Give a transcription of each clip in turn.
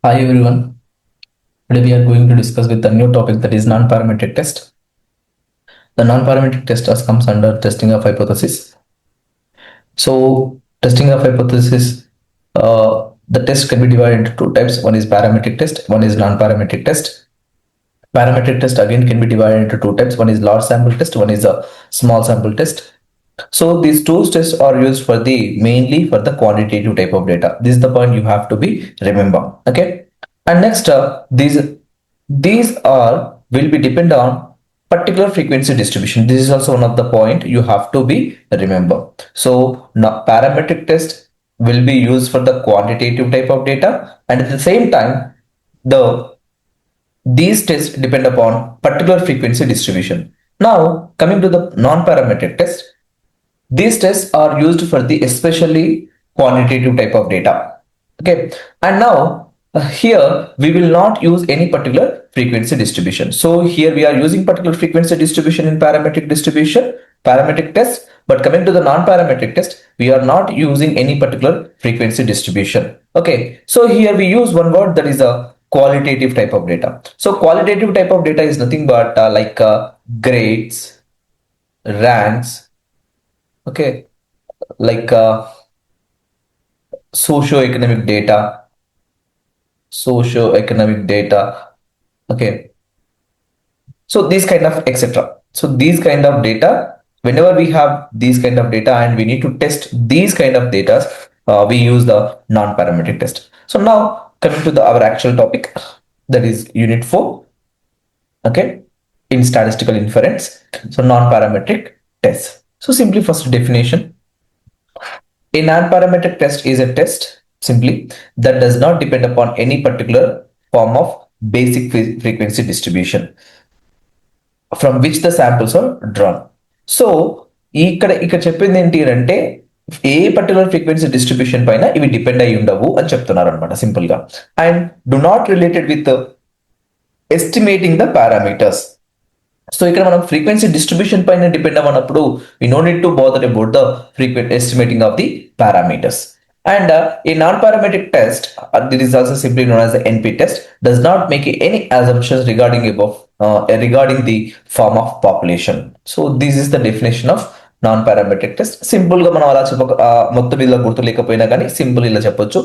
Hi everyone. Today we are going to discuss with a new topic that is non-parametric test. The non-parametric test comes under testing of hypothesis. So testing of hypothesis, the test can be divided into two types. One is parametric test, one is non-parametric test. Parametric test again can be divided into two types. One is large sample test, one is a small sample test. So these two tests are used for the mainly for the quantitative type of data. This is the point you have to be remember. Okay. And next, these are will be depend on particular frequency distribution. This is also one of the point you have to be remember. So now parametric test will be used for the quantitative type of data, and at the same time, these tests depend upon particular frequency distribution. Now coming to the non-parametric test, these tests are used for the especially quantitative type of data. Okay, and now here we will not use any particular frequency distribution. So here we are using particular frequency distribution in parametric test, but coming to the non-parametric test, we are not using any particular frequency distribution. Okay, so here we use one word that is a qualitative type of data. So qualitative type of data is nothing but grades, ranks, okay, like socio-economic data, okay. So these kind of etc. So these kind of data, whenever we have these kind of data and we need to test these kind of data, we use the non-parametric test. So now coming to our actual topic, that is unit 4, okay, in statistical inference. So non-parametric test. So simply first definition. A non-parametric test is a test simply that does not depend upon any particular form of basic frequency distribution from which the samples are drawn. So ఇక్కడ చెప్పింది ఏంటి అంటే ఏ particular frequency distribution పైన ఇవి depend అయి ఉండవు అని చెప్తున్నారు అనమాట సింపుల్ గా. And do not related with estimating the parameters. So ఇక్కడ మనం ఫ్రీక్వెన్సీ డిస్ట్రిబ్యూషన్ పైన డిపెండ్ అవ్వనప్పుడు we no need to bother about the frequent estimating of the parameters. And a non-parametric test, this is also simply known as the NP test, does not make any assumptions regarding the form of population. So this is the definition of non-parametric test. Simple గా మనం అలా మొత్తం ఇలా గుర్తు లేకపోయినా కానీ simple ఇలా చెప్పొచ్చు.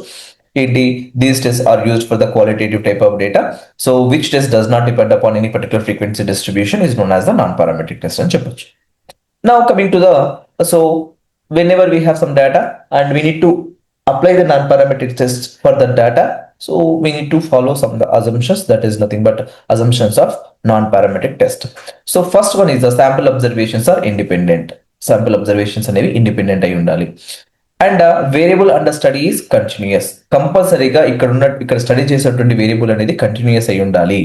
ఏంటి, these tests are used for the qualitative type of data. So which test does not depend upon any particular frequency distribution is known as the non-parametric test అని చెప్పొచ్చు. Now coming to so whenever we have some data and we need to apply the non-parametric tests for the data, so we need to follow some of the assumptions, that is nothing but assumptions of non-parametric test. So first one is the sample observations are independent. Sample observations అనేవి independent అయి ఉండాలి. And variable under study is continuous. కంపల్సరీగా ఇక్కడ study చేసేటువంటి variable అనేది continuous అయి ఉండాలి.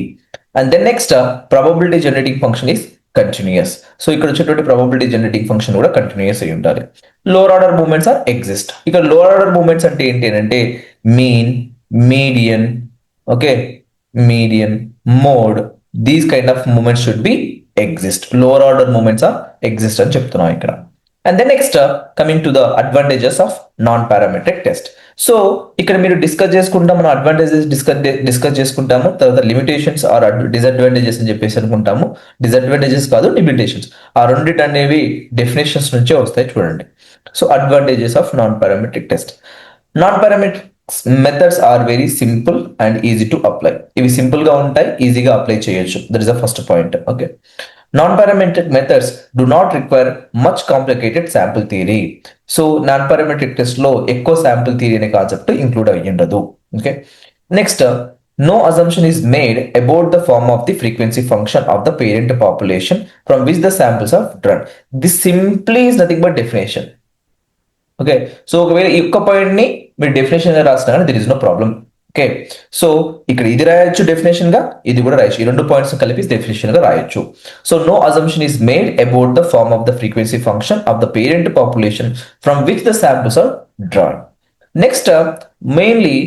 And then next probability generating function is continuous. So ఇక్కడ వచ్చేటువంటి ప్రాబబిలిటీ జనరేటింగ్ ఫంక్షన్ కూడా కంటిన్యూయస్ అయి ఉండాలి. Lower order movements are exist. ఇక్కడ లోవర్ ఆర్డర్ మూవ్మెంట్స్ అంటే ఏంటి అంటే mean, median, okay, median, mode, these kind of movements should be exist. Lower order movements are exist అని చెప్తున్నాం ఇక్కడ. And then next coming to the advantages of non parametric test. So ఇక్కడ మీరు discuss చేసుకుంటాం, మనం అడ్వాంటేజెస్ డిస్కస్ చేసుకుంటాము, తర్వాత limitations are disadvantages అని చెప్పేసి అనుకుంటాము. డిసడ్వాంటేజెస్ కాదు, లిమిటేషన్స్. ఆ రెండింటి అనేవి డెఫినేషన్స్ నుంచే వస్తాయి చూడండి. So advantages of non parametric test. Non parametric methods are very simple and easy to apply. ఇవి సింపుల్ గా ఉంటాయి, ఈజీగా అప్లై చేయొచ్చు. That is the first point. Okay, non-parametric methods do not require much complicated sample theory. So non-parametric test లో ఎక్కువ sample theory అనే concept include అయ్యి ఉండదు. Okay, next no assumption is made about the form of the frequency function of the parent population from which the samples are drawn. This simply is nothing but definition. Okay, so ఒకవేళ ఈ ఒక్క point ని మీరు definition గా రాసినా కానీ there is no problem. Okay, so ఇక్కడ ఇది రాయొచ్చు డెఫినేషన్ గా, ఇది కూడా రాయొచ్చు. ఈ రెండు పాయింట్స్ కలిపి డెఫినేషన్ గా రాయొచ్చు. So no assumption is made about the form of the frequency function of the parent population from which the samples are drawn. Next mainly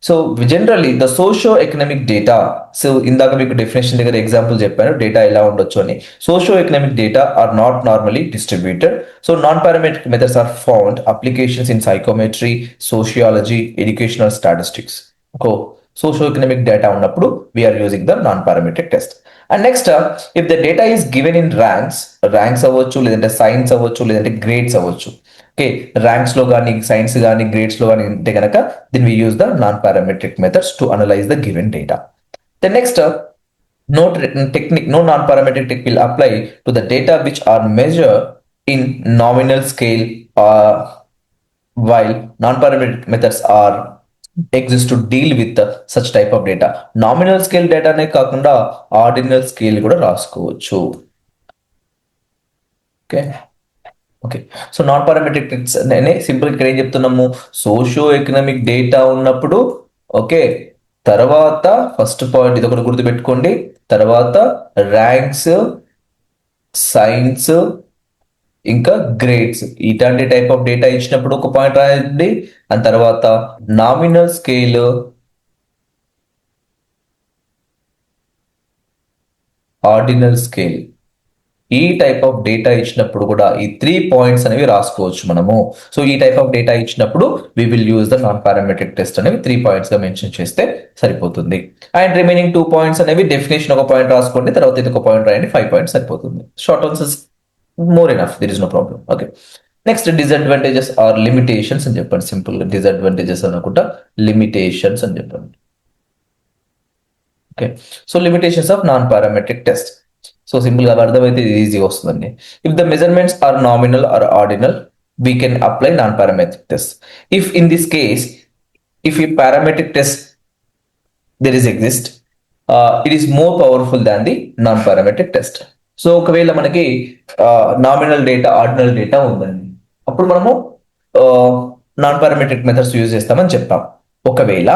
so generally the socio economic data. So ఇందాక మీకు definition దగ్గర example చెప్పాను data ఎలా ఉండొచ్చు అని. Socio economic data are not normally distributed. So non parametric methods are found applications in psychometry, sociology, educational statistics. Socio-economic data ఉన్నప్పుడు we are using the non parametric test. And next if the data is given in ranks అవ్వచ్చు, లేదంటే science అవ్వచ్చు, లేదంటే grades అవ్వచ్చు. Okay, ranks లో కానీ science కానీ grades లో కానీ ఉంటే కనుక then we use the non parametric methods to analyse the given data. Then next no non-parametric technique will apply to the data which are measured in nominal scale, while non-parametric methods are exist to deal with such type of data. Nominal scale డేటానే కాకుండా ordinal scale కూడా రాసుకోవచ్చు. Okay okay so non parametric tricks నేనే simple ఇక్కడ ఏం చెప్తున్నాము, socio economic data ఉన్నప్పుడు okay, తర్వాత ఫస్ట్ పాయింట్ ఇది ఒకటి గుర్తుపెట్టుకోండి, తర్వాత ర్యాంక్స్, సైన్స్, ఇంకా గ్రేడ్స్ ఇట్లాంటి టైప్ ఆఫ్ డేటా ఇచ్చినప్పుడు ఒక పాయింట్ రాయండి. అండ్ తర్వాత నామినల్ స్కేల్, ఆర్డినల్ స్కేల్ ఈ టైప్ ఆఫ్ డేటా ఇచ్చినప్పుడు కూడా ఈ 3 పాయింట్స్ అనేవి రాసుకోవచ్చు మనము. సో ఈ టైప్ ఆఫ్ డేటా ఇచ్చినప్పుడు we will use the non parametric test అనేవి 3 పాయింట్స్ గా మెన్షన్ చేస్తే సరిపోతుంది. అండ్ రిమైనింగ్ 2 పాయింట్స్ అనేవి డెఫినేషన్ ఒక పాయింట్ రాసుకోండి, తర్వాత ఇది ఒక పాయింట్ రాయండి, 5 పాయింట్స్ సరిపోతుంది. Short answers more enough, there is no problem. Okay, next disadvantages or limitations అని చెప్పండి. సింపుల్ గా డిసడ్వాంటేజెస్ అనుకుంటా, లిమిటేషన్స్ అని చెప్పండి. Okay, so limitations of non parametric test. So simple గా అర్థమైతే ఇది ఈజీగా వస్తుందండి. If the measurements are nominal or ordinal we can apply non parametric test. If in this case if ఈ parametric test there is exist, it is more powerful than the non-parametric test. So ఒకవేళ మనకి nominal data, ordinal data ఉందండి, అప్పుడు మనము non parametric methods use చేస్తామని చెప్పాం. ఒకవేళ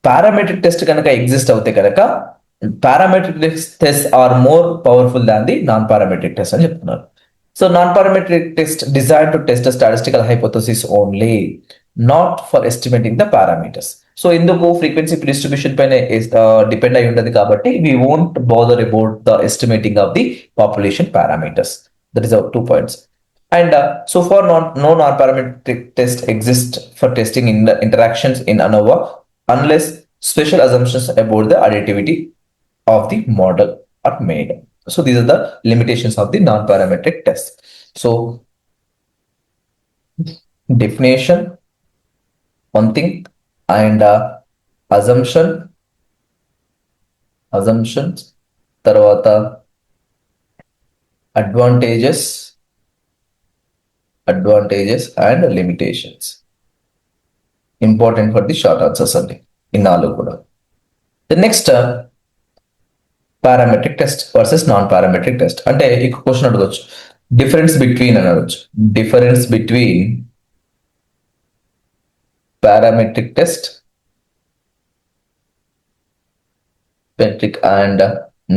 parametric test కనుక ఎగ్జిస్ట్ అవుతే కనుక parametric test are more powerful than the non parametric test అని చెప్తున్నారు. So non parametric test design to test statistical hypothesis only, not for estimating the parameters. So ఎందుకు frequency distribution పైన depend అయి ఉండదు కాబట్టి we won't bother about the estimating of the population parameters. That is our 2 points. And so far, no non-parametric test exists for testing in the interactions in ANOVA unless special assumptions about the additivity of the model are made. So these are the limitations of the non-parametric test. So definition, one thing, and assumptions, tarvata advantages and limitations. Important for the short answers అండి ఈ 4 కూడా. The next parametric test versus non-parametric test. అంటే ఈ question అడగొచ్చు, difference between అని అడగొచ్చు. Difference between parametric test metric and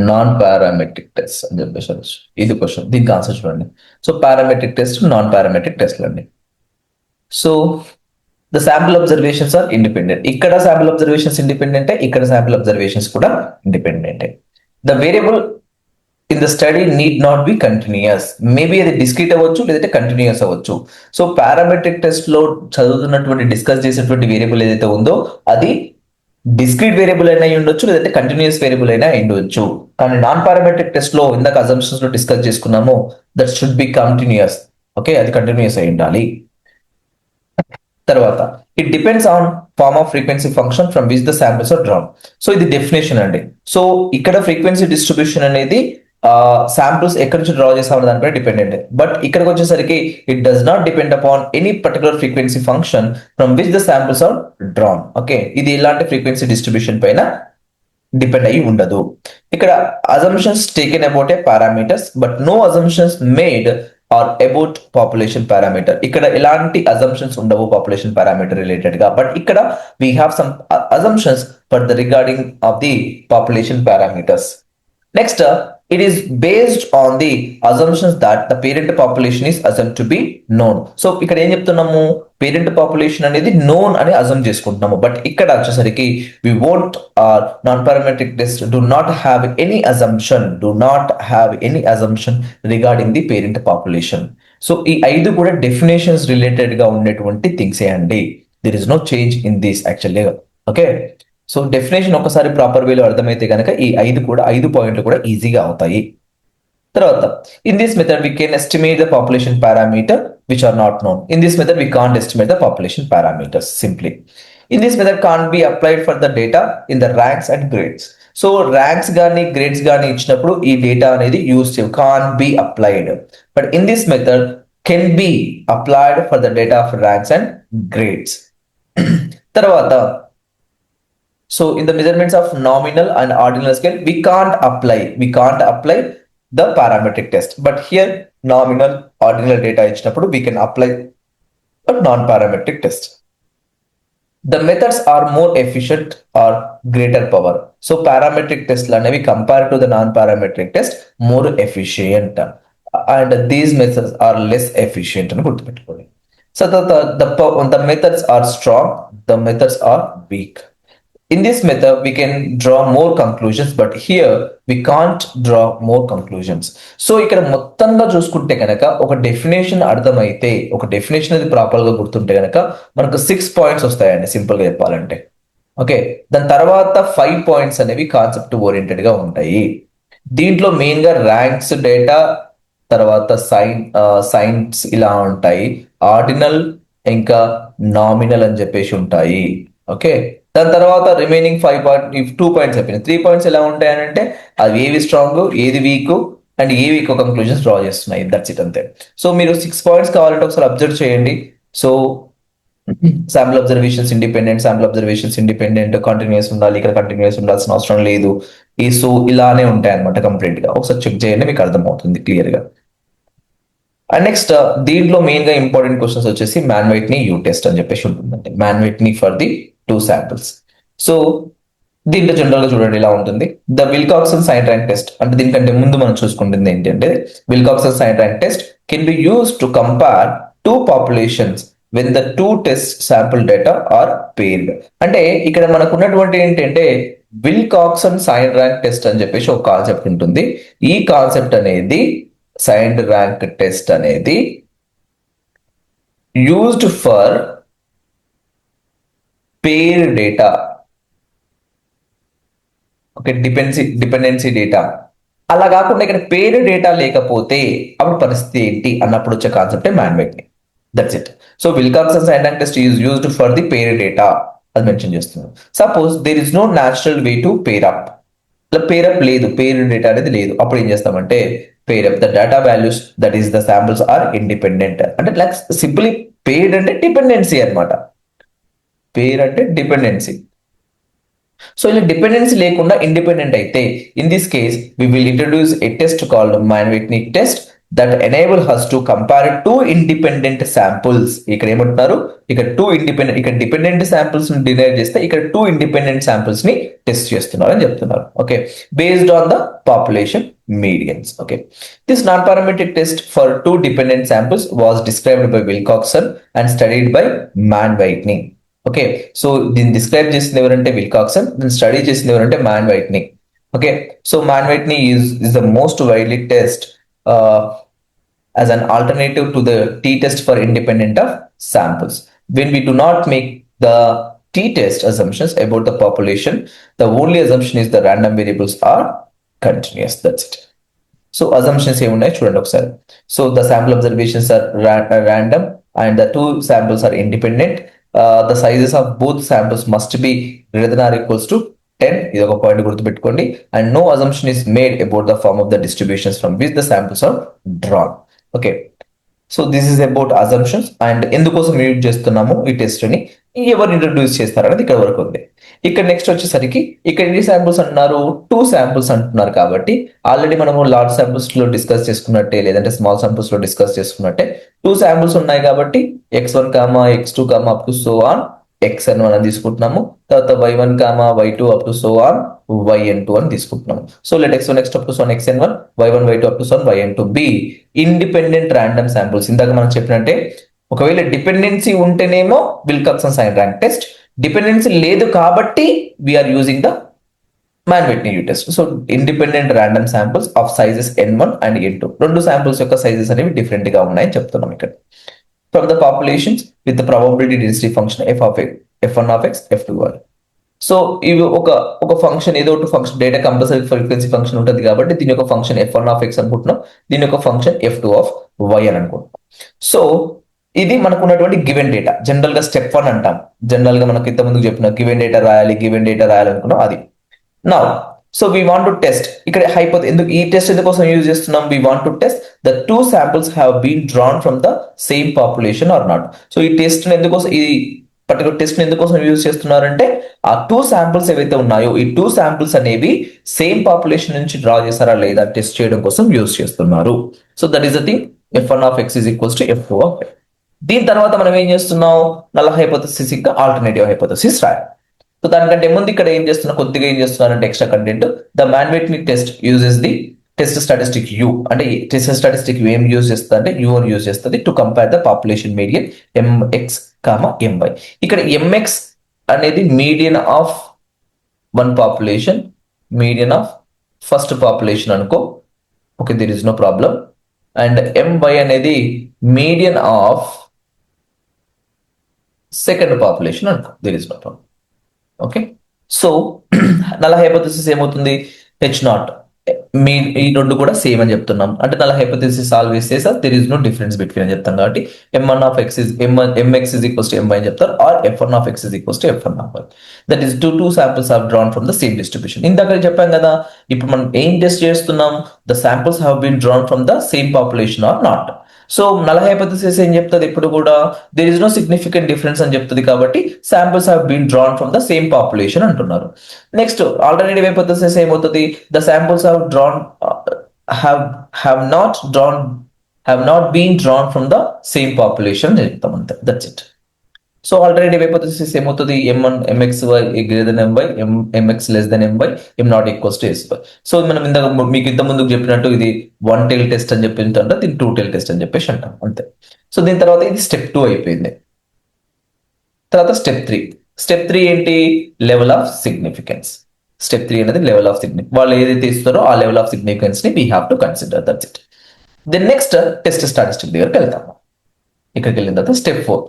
non parametric test అని చెప్పేసి అనొచ్చు. ఇది క్వశ్చన్, దీనికి ఆన్సర్ చూడండి. So parametric test, non parametric టెస్ట్లు అండి. So the sample observations are independent. ఇక్కడ శాంపుల్ అబ్జర్వేషన్స్ ఇండిపెండెంట్, ఇక్కడ శాంపుల్ అబ్జర్వేషన్స్ కూడా independent. The variable in the study need not be continuous. Maybe అది డిస్క్రీట్ అవ్వచ్చు, లేదంటే కంటిన్యూస్ అవ్వచ్చు. సో పారామెట్రిక్ టెస్ట్ లో చదువుతున్నటువంటి డిస్కస్ చేసేటువంటి వేరియబుల్ ఏదైతే ఉందో అది డిస్క్రీట్ వేరియబుల్ అయినా ఉండొచ్చు, లేదంటే కంటిన్యూస్ వేరియబుల్ అయినా ఉండొచ్చు. కానీ నాన్ పారామెట్రిక్ టెస్ట్ లో ఇందాక అజంప్షన్స్ లో డిస్కస్ చేసుకున్నాము, that should be continuous. Okay, అది కంటిన్యూస్ అయి ఉండాలి. తర్వాత it depends on form of frequency function from which the samples are drawn. So ఇది డెఫినేషన్ అండి. సో ఇక్కడ ఫ్రీక్వెన్సీ డిస్ట్రిబ్యూషన్ అనేది శాంపిల్స్ ఎక్కడి నుంచి డ్రా చేస్తామన్న దానిపై డిపెండెంట్. బట్ ఇక్కడికి వచ్చేసరికి it does not depend upon any particular frequency function from which the samples are drawn. Okay, ఇది ఎలాంటి ఫ్రీక్వెన్సీ డిస్ట్రిబ్యూషన్ పైన డిపెండ్ అయ్యి ఉండదు. ఇక్కడ assumptions taken about a parameters but no assumptions made are about population parameter. ఇక్కడ ఎలాంటి assumptions ఉండవు population parameter related గా, బట్ ఇక్కడ we have some assumptions for the regarding of the population parameters. Next, it is based on the assumptions that the parent population is assumed to be known. So ఇక్కడ ఏం చెప్తున్నాము, parent population అనేది known అని అజమ్ చేసుకుంటున్నాము. But ఇక్కడ వచ్చేసరికి we won't non parametric test do not have any assumption regarding the parent population. So ఈ 5 కూడా డెఫినేషన్స్ రిలేటెడ్ గా ఉండేటువంటి థింగ్స్ ఏ అండి. There is no change in this actually. Okay, so definition ఒకసారి ప్రాపర్ వేలో అర్థమైతే కనుక ఈ 5 పాయింట్లు కూడా ఈజీగా అవుతాయి. తర్వాత in this method we can estimate the population parameter which are not known. In this method we can't estimate the population parameters simply. In this method can't be applied for the data in the ranks and grades. So ranks కానీ grades కానీ ఇచ్చినప్పుడు ఈ data అనేది use చేయ can be applied, but in this method can be applied for the data of ranks and grades. తర్వాత so in the measurements of nominal and ordinal scale we can't apply the parametric test, but here nominal ordinal data ఇచ్చినప్పుడు we can apply a non-parametric test. The methods are more efficient or greater power. So parametric test అనేవి compared to the non-parametric test more efficient, and these methods are less efficient అని గుర్తుపెట్టుకోండి. So the methods are strong, the methods are weak. In this method, we can draw more conclusions, but here we can't draw more conclusions. So ఇక్కడ మొత్తంగా చూసుకుంటే కనుక ఒక definition అర్థమైతే, ఒక definition అది ప్రాపర్ గా గుర్తుంటే కనుక మనకు 6 పాయింట్స్ వస్తాయండి సింపుల్ గా చెప్పాలంటే. ఓకే, దాని తర్వాత 5 పాయింట్స్ అనేవి కాన్సెప్ట్ ఓరియంటెడ్ గా ఉంటాయి. దీంట్లో మెయిన్ గా ర్యాంక్స్ డేటా, తర్వాత సైన్స్ ఇలా ఉంటాయి, ఆర్డినల్ ఇంకా నామినల్ అని చెప్పేసి ఉంటాయి. ఓకే, దాని తర్వాత రిమైనింగ్ 2 పాయింట్స్ అయిపోయినాయి. 3 పాయింట్స్ ఎలా ఉంటాయనంటే అది ఏవి స్ట్రాంగ్, ఏది వీక్ అండ్ ఏవి ఎక్కువ కంక్లూజన్స్ డ్రా చేస్తున్నాయి. దట్స్ ఇట్, అంతే. సో మీరు 6 పాయింట్స్ కావాలంటే ఒకసారి అబ్జర్వ్ చేయండి. So sample observations independent, continuous ఉండాలి, ఇక్కడ కంటిన్యూస్ ఉండాల్సిన అవసరం లేదు. ఈ సో ఇలానే ఉంటాయి అనమాట కంప్లీట్ గా. ఒకసారి చెక్ చేయండి, మీకు అర్థమవుతుంది క్లియర్ గా. అండ్ నెక్స్ట్ దీంట్లో మెయిన్ గా ఇంపార్టెంట్ క్వశ్చన్స్ వచ్చేసి మ్యాన్ వైట్నీ యూ టెస్ట్ అని చెప్పేసి ఉంటుందండి. Mann Whitney for the 2 samples. So దీంట్లో జనరల్ గా చూడండి ఇలా ఉంటుంది. The Wilcoxon sign rank test అంటే దీనికంటే ముందు మనం చూసుకుంటుంది ఏంటంటే Wilcoxon sign rank test can be use to compare 2 populations when the 2 test sample data are paired. అంటే ఇక్కడ మనకు ఉన్నటువంటి ఏంటంటే విల్కాక్సన్ సైన్ ర్యాంక్ టెస్ట్ అని చెప్పేసి ఒక కాన్సెప్ట్ ఉంటుంది. ఈ కాన్సెప్ట్ అనేది సైన్ ర్యాంక్ టెస్ట్ అనేది used for pair data. Okay, dependency data. అలా కాకుండా ఇక్కడ పేర్ డేటా లేకపోతే అప్పుడు పరిస్థితి ఏంటి అన్నప్పుడు వచ్చే కాన్సెప్టే Mann Whitney. That's it. So Wilcoxon sign rank test is used for the pair data అది మెన్షన్ చేస్తున్నాం. Suppose there is no natural way to pair up. Pair up లేదు, పేర్ డేటా అనేది లేదు. అప్పుడు ఏం చేస్తామంటే pair up the data values that is the samples are independent. అంటే like simply paired అంటే డిపెండెన్సీ అనమాట. పేర్ అంటే డిపెండెన్సీ. సో ఇలా డిపెండెన్సీ లేకుండా ఇండిపెండెంట్ అయితే in this case we will introduce a test called Mann Whitney test that enables us to compare 2 independent samples. ఇక్కడ ఏమంటున్నారు, ఇక్కడ 2 ఇండిపెండెంట్, ఇక్కడ డిపెండెంట్ శాంపుల్స్ ని డిరైవ్ చేస్తే ఇక్కడ 2 ఇండిపెండెంట్ శాంపుల్స్ ని టెస్ట్ చేస్తున్నారు అని చెప్తున్నారు. Okay, based on the population medians. Okay, this non-parametric test for 2 dependent samples was described by Wilcoxon and studied by Mann Whitney. Okay, so దీన్ని describe చేసింది ఎవరంటే విల్కాక్సన్, దీన్ని స్టడీ చేసింది ఎవరంటే Mann Whitney. Okay, so Mann Whitney is the most widely test as an alternative to the t-test for independent of samples. When we do not make the t-test assumptions about the population, the only assumption is the random variables are continuous. That's it. So assumptions ఏమున్నాయి చూడండి ఒకసారి. So the sample observations are random and the 2 samples are independent. The sizes of both samples must be greater than or equals to 10. ఇది ఒక point గుర్తుపెట్టుకోండి. And no assumption is made about the form of the distributions from which the samples are drawn. Okay, so this is about assumptions. And ఎందుకోసం use చేస్తున్నాము ఈ test ని, ఎవరు introduce చేస్తారనేది ఇక్కడ వరకు ఉంది. ఇక్కడ నెక్స్ట్ వచ్చేసరికి ఇక్కడ ఎన్ని శాంపుల్స్ అంటున్నారు, 2 శాంపుల్స్ అంటున్నారు. కాబట్టి ఆల్రెడీ మనము లార్జ్ శాంపుల్స్ లో డిస్కస్ చేసుకున్నట్టే, లేదంటే స్మాల్ శాంపుల్స్ లో డిస్కస్ చేసుకున్నట్టే 2 శాంపుల్స్ ఉన్నాయి కాబట్టి x1, x2, up to so on xn1 అని తీసుకుంటున్నాము. తర్వాత y1, y2 up to so on yn2 అని తీసుకుంటున్నాము. So let x1, x2 up to so on xn1, y1, y2 up to so on yn2 be independent random samples. ఇందాక మనం చెప్పినట్టే ఒకవేళ dependency ఉంటేనేమో Wilcoxon sign rank test, dependency లేదు కాబట్టి we are using the Mann Whitney test. So independent random samples of sizes n1 and n2, 2 samples యొక్క sizes అనేవి different గా ఉన్నాయని చెప్తున్నాం ఇక్కడ. From the populations with the probability density function f1 of x, f2 of x. So ఇవి ఒక function, ఏదో ఒకటి function, data compulsory frequency function ఉంటుంది కాబట్టి దీని యొక్క ఫంక్షన్ f1 ఆఫ్ x అనుకుంటున్నాం, దీని యొక్క ఫంక్షన్ f2 ఆఫ్ y అని అనుకుంటున్నాం. సో ఇది మనకు ఉన్నటువంటి గివెన్ డేటా, జనరల్ గా స్టెప్ 1 అంటాం. జనరల్ గా మనకి ఇంత ముందుకు చెప్పిన గివెన్ డేటా రాయాలి, గివెన్ డేటా రాయాలనుకున్నాం అది. Now so we want to test, ఇక్కడ ఎందుకు ఈ టెస్ట్ ఎందుకోసం యూజ్ చేస్తున్నాం, we want to test the two samples have been drawn from the same population or not. So ఈ టెస్ట్ ఎందుకోసం, ఈ పర్టికులర్ టెస్ట్ ఎందుకోసం యూజ్ చేస్తున్నారంటే ఆ టూ శాంపుల్స్ ఏవైతే ఉన్నాయో ఈ టూ శాంపుల్స్ అనేవి సేమ్ పాపులేషన్ నుంచి డ్రా చేశారా లేదా టెస్ట్ చేయడం కోసం యూజ్ చేస్తున్నారు. So that is the thing, f1 of x is equals to f2 of y. దీని తర్వాత మనం ఏం చేస్తున్నాం, నల్ హైపోథసిస్ ఇంకా ఆల్టర్నేటివ్ హైపోథసిస్ రాయాలి. సో దానికంటే ముందు ఇక్కడ కొద్దిగా ఏం చేస్తున్నారంటే extra content, the Mann Whitney test uses the test statistic U. అంటే టెస్ట్ స్టాటిస్టిక్ యూ ఏం యూజ్ చేస్తుంది అంటే యూ అని యూజ్ చేస్తుంది to compare the population median M X my. ఇక్కడ ఎంఎక్స్ అనేది median of one population, median of first population అనుకో, okay there is no problem. And my అనేది మీడియన్ ఆఫ్ సెకండ్ పాపులేషన్ అనుకో, there is no problem. Okay, so null hypothesis ఏమవుతుంది, h0 ఈ రెండు కూడా same అని చెప్తున్నాం. అంటే నల్ హైపోథసిస్ సాల్వ్ చేసేసా there is no difference between అని చెప్తాం కాబట్టి m1 of x is mx is equals to my అని చెప్తారు, or f1 of x is equals to f1 of y. That is two samples are drawn from the same distribution. ఇందాక చెప్పాం కదా, ఇప్పుడు మనం ఏం టెస్ట్ చేస్తున్నాం, the samples have been drawn from the same population or not. So null hypothesis ఏం చెప్తుంది, ఇప్పుడు కూడా there is no significant difference అని చెప్తుంది కాబట్టి samples have been drawn from the same population అంటున్నారు. నెక్స్ట్ ఆల్టర్నేటివ్ హైపోథసిస్ ఏమవుతుంది, the samples have drawn have not been drawn from the same population అని చెప్తాం అంతే, that's it. So alternative hypothesis ఏమవుతుంది, m1 mxy greater than my, mx less than my, m0 equals to sy. So మనం మీకు ఇంత ముందుకు చెప్పినట్టు ఇది 1 tail టెస్ట్ అని చెప్పి అంటే దీన్ని 2 tail టెస్ట్ అని చెప్పేసి అంటాం అంతే. సో దీని తర్వాత ఇది స్టెప్ 2 అయిపోయింది. తర్వాత స్టెప్ 3 ఏంటి, లెవెల్ ఆఫ్ సిగ్నిఫికెన్స్. స్టెప్ 3 అనేది లెవెల్ ఆఫ్ సిగ్నిఫికెన్స్, వాళ్ళు ఏదైతే ఇస్తారో ఆ లెవెల్ ఆఫ్ సిగ్నిఫికెన్స్ ని we have to consider, that's it. Then next test statistic దగ్గరికి వెళ్తాము. ఇక్కడికి వెళ్ళిన తర్వాత step 4.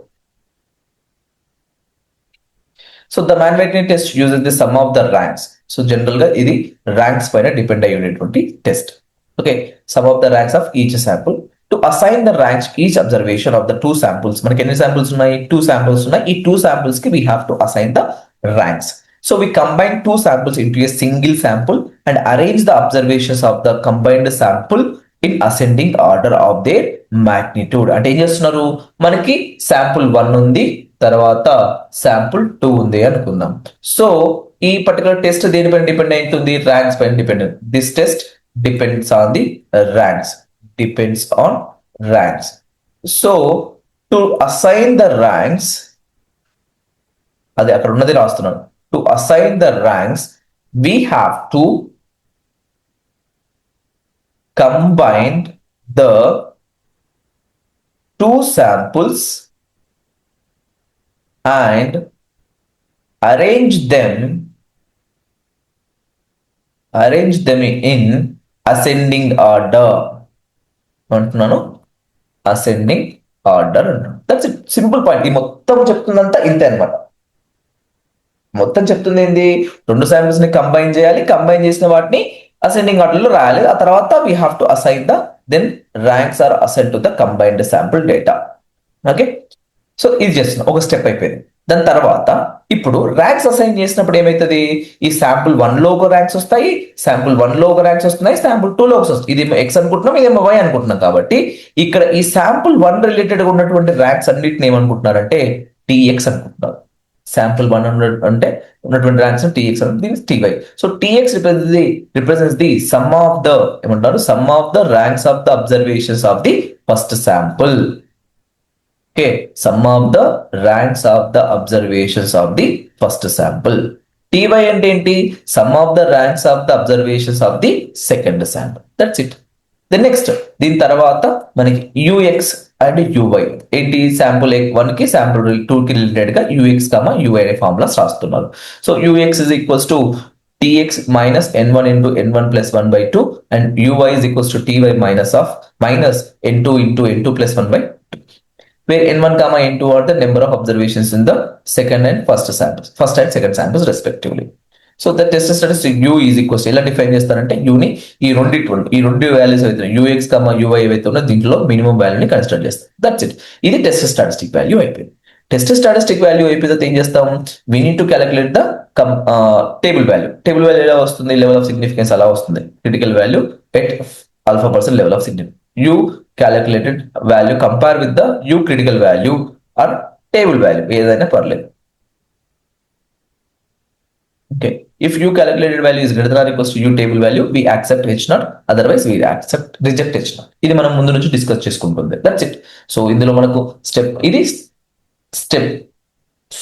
So the Mann Whitney test uses the sum of the ranks. So general గా ఇది ర్యాంక్స్ పైన డిపెండ్ అయ్యి ఉండేటువంటి test. Okay, sum of the ranks of each sample to assign the ranks each observation of the two samples. మనకి ఎన్ని samples ఉన్నాయి, 2 samples ఉన్నాయి. ఈ 2 శాంపుల్స్ కి we have to assign the ranks. So we combine 2 samples into a single sample and arrange the observations of the combined sample in ascending order of their magnitude. అంటే ఏం చేస్తున్నారు, మనకి sample 1 ఉంది, తర్వాత sample 2 ఉంది అనుకుందాం. So ఈ particular test దేనిపైన డిపెండ్ అవుతుంది, ర్యాంక్స్ పైన depend. This test depends on the ranks. So to assign the ranks, అది అక్కడ ఉన్నది రాస్తున్నాను. To assign the ranks, we have to combine the 2 samples and arrange them in ascending order. అంటున్నాను ascending order అంటున్నాను. That's it, simple point. ఈ మొత్తం చెప్తుందంతా ఇంతే అనమాట. మొత్తం చెప్తుంది ఏంది, 2 శాంపిల్స్ ని కంబైన్ చేయాలి, కంబైన్ చేసిన వాటిని అసెండింగ్ ఆర్డర్ లో రాయాలి. ఆ తర్వాత we have to assign then ranks are assign to the combined sample data. Okay, so ఇది చేస్తున్నాం, ఒక స్టెప్ అయిపోయింది. దాని తర్వాత ఇప్పుడు ర్యాంక్స్ అసైన్ చేసినప్పుడు ఏమైతుంది, ఈ శాంపుల్ 1 లో ఒక ర్యాంక్స్ వస్తాయి, శాంపుల్ 1 లో ఒక ర్యాంక్స్ వస్తున్నాయి, శాంపుల్ 2 లో వస్తాయి. ఇది ఎక్స్ అనుకుంటున్నాం, ఇదేమో వై అనుకుంటున్నాం. కాబట్టి ఇక్కడ ఈ శాంపుల్ 1 రిలేటెడ్ గా ఉన్నటువంటి ర్యాంక్స్ అన్నిటిని ఏమనుకుంటున్నారంటే టీఎక్స్ అనుకుంటున్నారు. శాంపుల్ 100 అంటే ఉన్నటువంటి ర్యాంక్స్ టీఎక్స్ అంటే T Y. So T X represents the sum of the ఏమంటారు, sum of the ranks of the observations of the first sample. Okay, sum of the ranks of the observations of the first sample. T Y అంటే ఏంటి, sum of the ranks of the observations of the second sample. That's it. Then next దీని తర్వాత మనకి U X and U Y ఏంటి, sample 1 కి sample 2 కి related గా UX UI అనే ఫార్ములాస్ రాస్తున్నారు. So UX is equals to tx minus n1 into n1 plus 1 by 2 and uy is equals to ty minus n2 into n2 plus 1 by 2. where n1 comma n2 are the number of observations in the second and first samples, first and second samples respectively. So the test statistic you is equals ఎలా define చేస్తారంటే యూని ఈ రెండు values అయితే UX కమా UI ఏవైతే ఉన్నా దీంట్లో minimum వాల్యూని consider చేస్తాం. That's it. ఇది టెస్ట్ స్టాటిస్టిక్ వాల్యూ అయిపోయింది. టెస్ట్ స్టాటిస్టిక్ వాల్యూ అయిపోతే ఏం చేస్తాం, we need to calculate the table value. Table value ఎలా వస్తుంది, లెవెల్ ఆఫ్ సిగ్నిఫికెన్స్ అలా వస్తుంది. Critical value at α% level of significance. You calculated value compare with the you critical value or table value ఏదైనా పర్లేదు. Okay. If you calculated value is greater than or equals to u table value, we accept H0. Otherwise, we reject H0. ఇది మనం ముందు నుంచి discuss చేసుకుంటుంది. That's it. So ఇందులో మనకు ఇది స్టెప్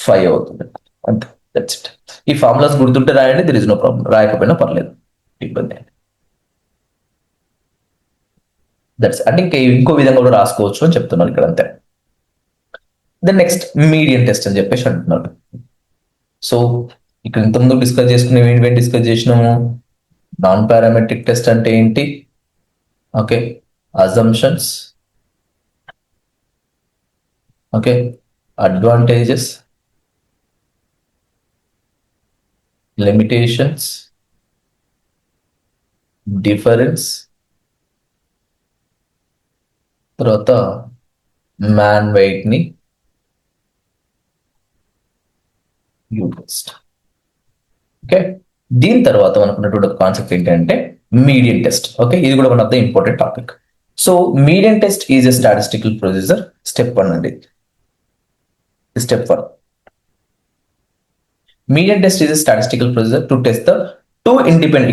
5 అవుతుంది. అంతే. That's it. ఈ ఫార్ములాస్ గుర్తుంటే రాయండి, దిర్ ఇస్ నో ప్రాబ్లం. రాయకపోయినా పర్లేదు, ఇబ్బంది. దట్స్ అంటే ఇంకో విధంగా కూడా రాసుకోవచ్చు అని చెప్తున్నారు ఇక్కడ, అంతే. దెన్ నెక్స్ట్ మీడియన్ టెస్ట్ అని చెప్పేసి అంటున్నారు. సో ఇక్కడ ఇంతకుముందు డిస్కస్ చేసుకునేవి ఏంటి డిస్కస్ చేసినాము, నాన్ పారామెట్రిక్ టెస్ట్ అంటే ఏంటి, okay, assumptions, okay, advantages, limitations, difference, తర్వాత మ్యాన్ వెయిట్ ని టెస్ట్. ఓకే, దీని తర్వాత మనకున్నటువంటి ఒక కాన్సెప్ట్ ఏంటంటే మీడియన్ టెస్ట్. ఓకే, ఇది కూడా one of the important topic. So median test is a statistical procedure. Step 1 అండి. Step 1, median test is a statistical procedure to test the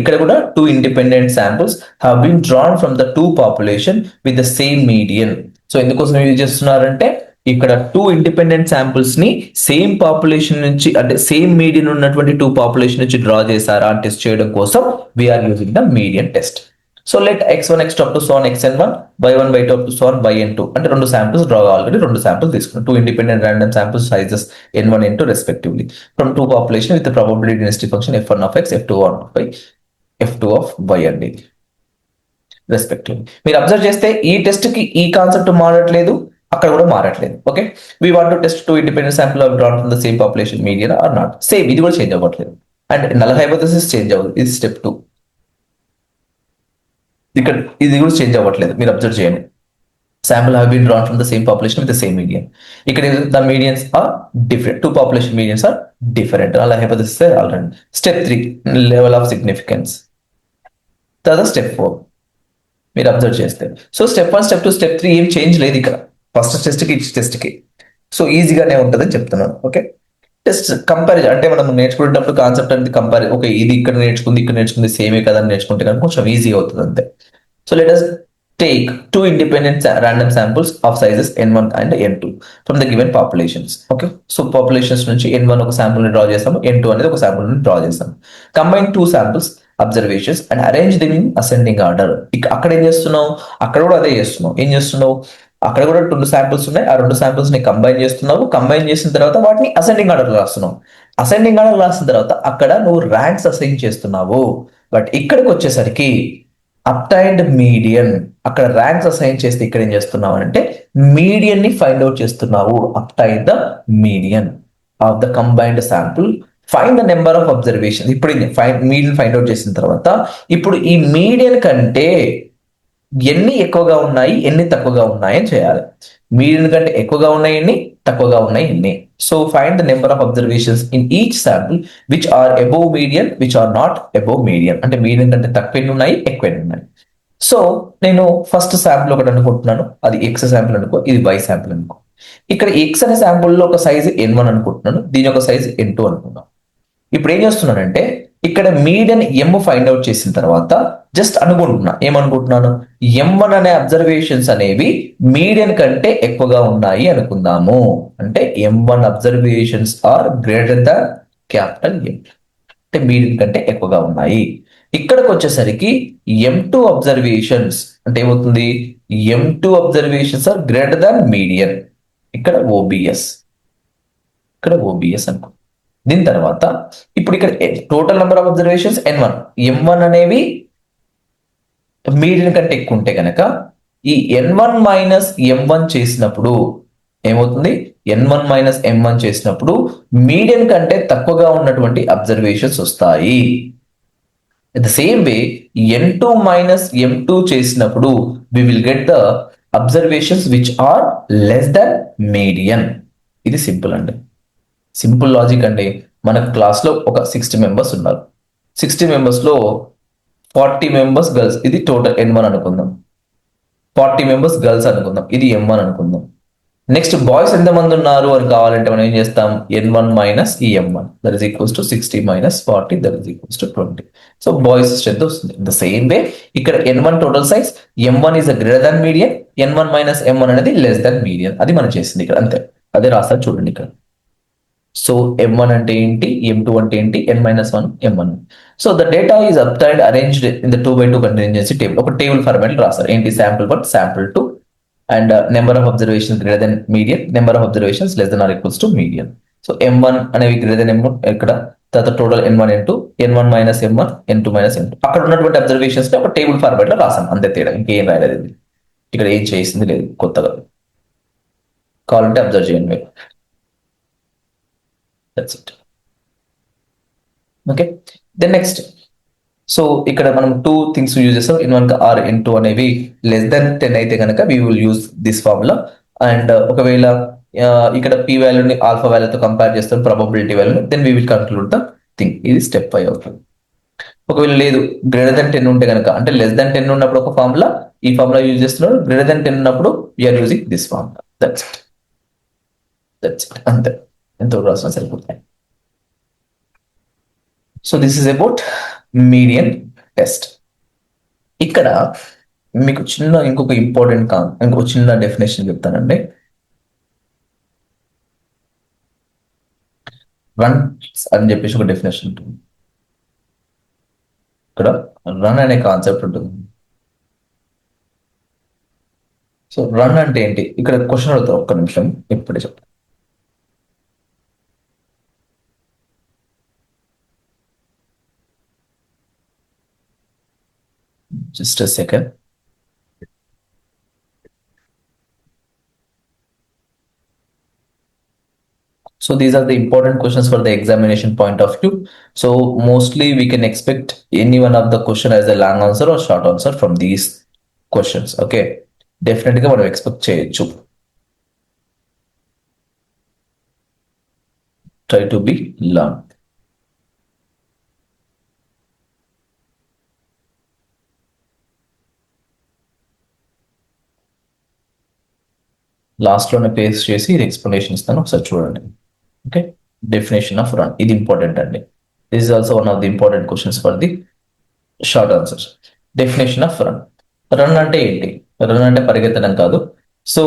ఇక్కడ కూడా two independent samples have been drawn from the two population with the same median. So ఎందుకోసం use చేస్తున్నారంటే ఇక్కడ two independent samples ని same population నుంచి అంటే same median ఉన్నటువంటి two population నుంచి డ్రా చేశారా అని టెస్ట్ చేయడం కోసం we are using the median test. So let x1 x2 up to so on xn1 y1 y2 up to so on yn2 అంటే రెండు శాంపుల్స్ డ్రా ఆల్రెడీ రెండు శాంపుల్స్ తీసుకున్నాం. Two independent random samples sizes n1 n2 respectively from two population with probability density function f1 of x f2 of y f2 of y అండి respectively. మీరు observe చేస్తే ఈ test కి ఈ concept మారట్లేదు, అక్కడ కూడా మారట్లేదు. Okay, we want to test two independent sample of drawn from the same population median or not. Same ఇది కూడా చేంజ్ అవ్వట్లేదు అండ్ నల్ హైపోథెసిస్ చేంజ్ అవ్వదు. ఇది స్టెప్ 2. ఇక్కడ ఇది కూడా చేంజ్ అవ్వట్లేదు, మీరు అబ్జర్వ్ చేయండి. Sample have been drawn from the same population with the same median. ఇక్కడ the medians are different, two population medians are different. Null hypothesis already. Step 3 level of significance. తర్వాత step 4 మీరు observe చేస్తే. So step 1 step 2 step 3 ఏం change లేదు ఇక్కడ first test కి test కి. So ఈజీగానే ఉంటుందని చెప్తున్నాను. ఓకే, టెస్ట్ కంపారిజన్ అంటే మనం నేర్చుకునేటప్పుడు కాన్సెప్ట్ అనేది కంపారిజన్. ఓకే, ఇది ఇక్కడ నేర్చుకుంది సేమే కదా అని నేర్చుకుంటే కనుక కొంచెం ఈజీ అవుతుంది అంతే. So let us take two independent random samples of sizes n1 and n2 from the given populations. Okay, so populations నుంచి n1 ఒక శాంపుల్ ని డ్రా చేస్తాము, n2 అనేది ఒక శాంపుల్ ని డ్రా చేస్తాము. Combine two samples observations and arrange them in ascending order. అక్కడ ఏం చేస్తున్నావు, అక్కడ కూడా అదే చేస్తున్నావు. ఏం చేస్తున్నావు, అక్కడ కూడా రెండు శాంపుల్స్ ఉన్నాయి, ఆ రెండు శాంపుల్స్ ని కంబైన్ చేస్తున్నావు. కంబైన్ చేసిన తర్వాత వాటిని అసెండింగ్ ఆర్డర్ రాస్తున్నావు. అసెండింగ్ ఆర్డర్ రాసిన తర్వాత అక్కడ నువ్వు ర్యాంక్స్ అసైన్ చేస్తున్నావు. బట్ ఇక్కడికి వచ్చేసరికి అప్టైన్డ్ మీడియన్, అక్కడ ర్యాంక్స్ అసైన్ చేస్తే ఇక్కడ ఏం చేస్తున్నావు అంటే మీడియన్ ని ఫైండ్ అవుట్ చేస్తున్నావు. Obtain the median of the combined sample, find the number of observation. ఇప్పుడు మీడియన్ ఫైండ్ అవుట్ చేసిన తర్వాత ఇప్పుడు ఈ మీడియన్ కంటే ఎన్ని ఎక్కువగా ఉన్నాయి ఎన్ని తక్కువగా ఉన్నాయి అని చేయాలి. మీడియన్ కంటే ఎక్కువగా ఉన్నాయి ఎన్ని, తక్కువగా ఉన్నాయి ఎన్ని. So find the number of observations in each sample which are above median which are not above median. అంటే మీడియన్ కంటే తక్కువ ఎన్ని ఉన్నాయి, ఎక్కువ ఎన్ని ఉన్నాయి. సో నేను ఫస్ట్ శాంపుల్ ఒకటి అనుకుంటున్నాను, అది ఎక్స్ శాంపుల్ అనుకో, ఇది వై శాంపుల్ అనుకో. ఇక్కడ ఎక్స్ అనే శాంపుల్లో ఒక సైజు n1 అనుకుంటున్నాను, దీని ఒక సైజు n2 అనుకున్నాను. ఇప్పుడు ఏం చేస్తున్నానంటే ఇక్కడ మీడియన్ m ఫైండ్ అవుట్ చేసిన తర్వాత జస్ట్ అనుకుంటున్నా, ఏమనుకుంటున్నాను, m1 అనే అబ్జర్వేషన్స్ అనేవి మీడియన్ కంటే ఎక్కువగా ఉన్నాయి అనుకుందాము. అంటే m1 observations are greater than capital M, అంటే మీడియన్ కంటే ఎక్కువగా ఉన్నాయి. ఇక్కడికి వచ్చేసరికి m2 అబ్జర్వేషన్స్ అంటే ఏమవుతుంది, m2 observations are greater than median. ఇక్కడ OBS, ఇక్కడ OBS అనుకో. దీని తర్వాత ఇప్పుడు ఇక్కడ total number of observations n1, m1 అనేవి మీడియన్ కంటే ఎక్కువ ఉంటే కనుక ఈ n1 మైనస్ m1 చేసినప్పుడు ఏమవుతుంది, n1 మైనస్ m1 చేసినప్పుడు మీడియన్ కంటే తక్కువగా ఉన్నటువంటి అబ్జర్వేషన్స్ వస్తాయి. The same way n2 minus m2 చేసినప్పుడు we will get the observations which are less than median. ఇది సింపుల్ అండి, సింపుల్ లాజిక్ అండి. మన క్లాస్లో ఒక 60 మెంబర్స్ ఉన్నారు. 60 మెంబర్స్లో 40 మెంబర్స్ గర్ల్స్, ఇది టోటల్ n1 అనుకుందాం. 40 మెంబర్స్ గర్ల్స్ అనుకుందాం, ఇది m1 అనుకుందాం. నెక్స్ట్ బాయ్స్ ఎంతమంది ఉన్నారు అని కావాలంటే మనం ఏం చేస్తాం, n1 మైనస్ ఈ m1 that is equals to 60 minus 40 that is equals to 20. So boys strength వస్తుంది. ద సేమ్ వే ఇక్కడ n1 total size, m1 is greater than median, n1 minus m1 అనేది లెస్ దాన్ మీడియన్. అది మనం చేసింది ఇక్కడ, అంతే. అదే రాస్తారు చూడండి ఇక్కడ. సో m1 అంటే ఏంటి, m2 అంటే ఏంటి, n-1 m1. So the data is obtained arranged in the 2x2 continuous table. ఒక టేబుల్ ఫార్మాట్ రాస్తారు. ఏంటి, sample 1, sample 2 and number of observations greater than median, number of observations less than or equals to median. So m1 అనేవి greater than m1 ఇక్కడ, తర్వాత total n1 n2, n1 minus m1, n2 minus m2. అక్కడ ఉన్నటువంటి observations ఒక table format లో రాసాం, అంతే తేడా, ఇంకేం రాయలేదు. ఇక్కడ ఏం చేసింది లేదు కొత్తగా. కావాలంటే అబ్జర్వ్ చేయండి మీరు. That's it. Okay, then next. So ఇక్కడ మనం టూ థింగ్స్ యూజ్ చేస్తాం. n1 ఆర్ n2 అనేవి లెస్ దెన్ 10 అయితే కనుక we will use this formula. And ఒకవేళ ఇక్కడ p వాల్యూని ఆల్ఫా వాల్యూతో కంపేర్ చేస్తాం, ప్రాబబిలిటీ వాల్యూని, then we will conclude the thing. ఇది స్టెప్ 5 అవుతుంది. ఒకవేళ లేదు, గ్రేటర్ దెన్ 10 ఉంటే కనుక, అంటే లెస్ దెన్ 10 ఉన్నప్పుడు ఒక ఫార్ములా, ఈ ఫార్ములా యూజ్ చేస్తున్నారు. గ్రేటర్ దెన్ 10 ఉన్నప్పుడు we are using this formula. That's it, that's it, అంతే. ఎంతో రాసిన సరిపోతాయి. So this is about median test. ఇక్కడ మీకు చిన్న ఇంకొక ఇంపార్టెంట్ ఇంకొక చిన్న డెఫినేషన్ చెప్తానండి. రన్ అని చెప్పేసి ఒక డెఫినేషన్ ఉంటుంది. ఇక్కడ రన్ అనే కాన్సెప్ట్ ఉంటుంది. సో రన్ అంటే ఏంటి, ఇక్కడ క్వశ్చన్ అడుగుతారు, ఒక్క నిమిషం ఇప్పుడే చెప్తాను. Just a second. So these are the important questions for the examination point of view. So mostly we can expect any one of the question as a long answer or short answer from these questions. Okay, definitely మనం expect చేయొచ్చు. Try to be learned. Last లోనే paste చేసి ఇది explanation ఇస్తాను, ఒకసారి చూడండి. Okay, definition of run, ఇది important అండి. This is also one of the important questions for the short answers. Definition of run. Run అంటే ఏంటి, రన్ అంటే పరిగెత్తడం కాదు. So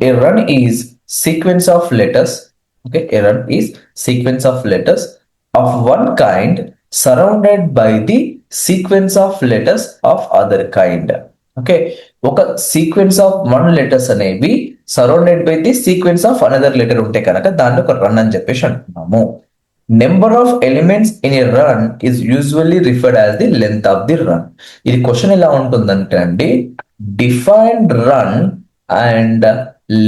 A run is sequence of letters. Okay, A run is sequence of letters of one kind surrounded by the sequence of letters of other kind. Okay, ఒక sequence of 1 letters అనేవి surrounded by the sequence of another letter ఉంటే కనుక దాన్ని ఒక run అని చెప్పేసి అంటున్నాము. Number of elements in a run is usually referred as the length of the run. ఇది క్వశ్చన్ ఎలా ఉంటుందంటే అండి, defined run and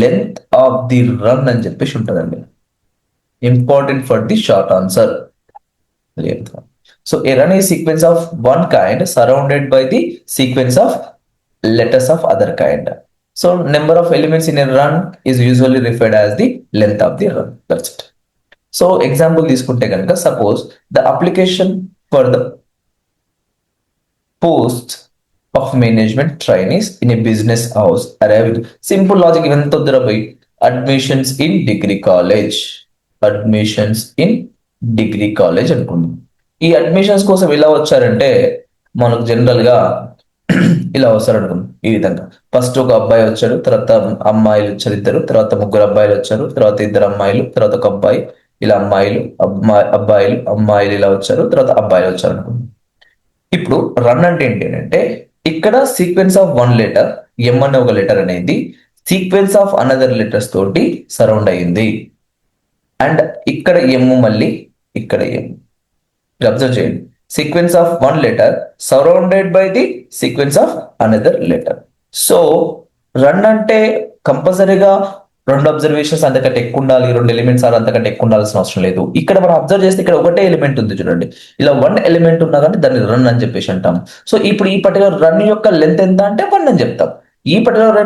length of the run అని చెప్పేసి ఉంటుందండి. Important for the short answer. So A run is sequence of one kind surrounded by the sequence of letters of other kind. So number of elements in a run is usually referred as the length of the run. That's it. So example తీసుకుంటే కనుక, suppose the application for the post of management trainees in a business house arrived. Simple logic ఇవంతా వద్దురా పోయి, admissions in degree college, admissions in degree college అనుకుందాం. ఈ admissions కోసం ఎలా వచ్చారంటే, మనకు జనరల్ గా ఇలా వస్తారు అనుకుందాం. ఈ విధంగా ఫస్ట్ ఒక అబ్బాయి వచ్చాడు, తర్వాత అమ్మాయిలు వచ్చారు ఇద్దరు, తర్వాత ముగ్గురు అబ్బాయిలు వచ్చారు, తర్వాత ఇద్దరు అమ్మాయిలు, తర్వాత ఒక అబ్బాయి, ఇలా అమ్మాయిలు అబ్బాయిలు అమ్మాయిలు ఇలా వచ్చారు, తర్వాత అబ్బాయిలు వచ్చారు అనుకుందాం. ఇప్పుడు రన్ అంటే ఏంటి అంటే, ఇక్కడ సీక్వెన్స్ ఆఫ్ 1 లెటర్ ఎం అనే ఒక లెటర్ అనేది సీక్వెన్స్ ఆఫ్ అనదర్ లెటర్స్ తోటి సరౌండ్ అయ్యింది. అండ్ ఇక్కడ ఎమ్, మళ్ళీ ఇక్కడ ఎమ్. అబ్జర్వ్ చేయండి, sequence of 1 letter surrounded by the sequence of another letter. So run అంటే కంపల్సరీగా రెండు అబ్జర్వేషన్స్ అంతకంటే ఎక్కువ ఉండాలి, రెండు ఎలిమెంట్స్ ఆర్ అంతకంటే ఎక్కువ ఉండాల్సిన అవసరం లేదు. ఇక్కడ మనం అబ్జర్వ్ చేస్తే ఇక్కడ ఒకటే ఎలిమెంట్ ఉంది చూడండి, ఇలా వన్ ఎలిమెంట్ ఉన్నా కానీ దాన్ని రన్ అని చెప్పేసి అంటాం. సో ఇప్పుడు ఈ పర్టికులర్ రన్ యొక్క లెంత్ ఎంత అంటే 1 అని చెప్తాం. ఈ పర్టికులర్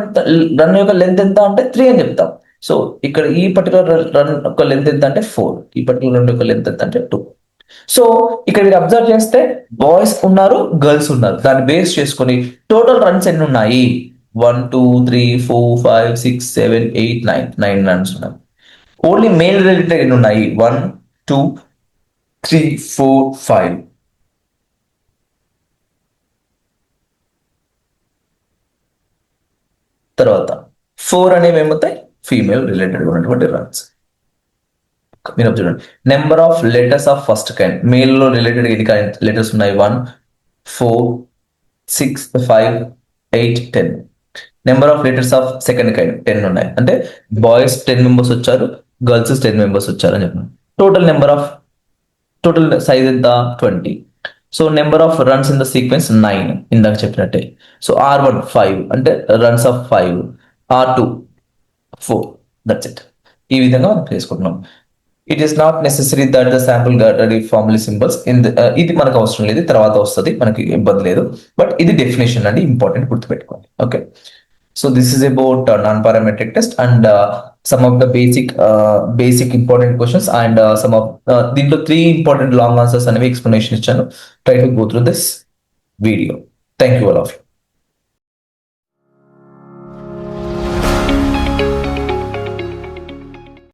రన్ యొక్క లెంత్ ఎంత అంటే 3 అని చెప్తాం. సో ఇక్కడ ఈ పర్టికులర్ రన్ యొక్క లెంత్ ఎంత అంటే 4, ఈ పర్టికులర్ రన్ యొక్క లెంత్ ఎంత అంటే 2. సో ఇక్కడ మీరు అబ్జర్వ్ చేస్తే బాయ్స్ ఉన్నారు, గర్ల్స్ ఉన్నారు. దాన్ని బేస్ చేసుకొని టోటల్ రన్స్ ఎన్ని ఉన్నాయి? 1 2 3 4 5 6 7 8 9 రన్స్ ఉన్నాయి. ఓన్లీ మేల్ రిలేటెడ్ ఎన్ని ఉన్నాయి? 1 2 3 4 5. తర్వాత 4 అనేవి ఏమవుతాయి? ఫీమేల్ రిలేటెడ్ ఉన్నటువంటి రన్స్. మీరు చూడండి, number of letters of first kind, male లో రిలేటెడ్ ఎన్ని కైండ్ లెటర్స్ ఉన్నాయి? 1 4 6 5 8 10. Number of letters of second kind 10 ఉన్నాయి. అంటే బాయ్స్ 10 మెంబర్స్ వచ్చారు, గర్ల్స్ 10 మెంబర్స్ వచ్చారు అని చెప్పాను. టోటల్ సైజ్ ఎంత? 20. So number of runs in the sequence 9 ఇందాక చెప్పినట్టే. సో R1 5 అంటే runs of 5, R2 4. That's it. ఈ విధంగా మనం చేసుకుంటున్నాం. It is not necessary that the sample ready formula symbols ఇది మనకు అవసరం లేదు, తర్వాత వస్తుంది, మనకి ఇబ్బంది లేదు. బట్ ఇది డెఫినేషన్ అండి, ఇంపార్టెంట్ గుర్తుపెట్టుకోండి. Okay, so this is about non parametric test and some of the basic important questions and some of దీంట్లో 3 important long answers అనేవి explanation ఇచ్చాను. Try to go through this video. Thank you all of you.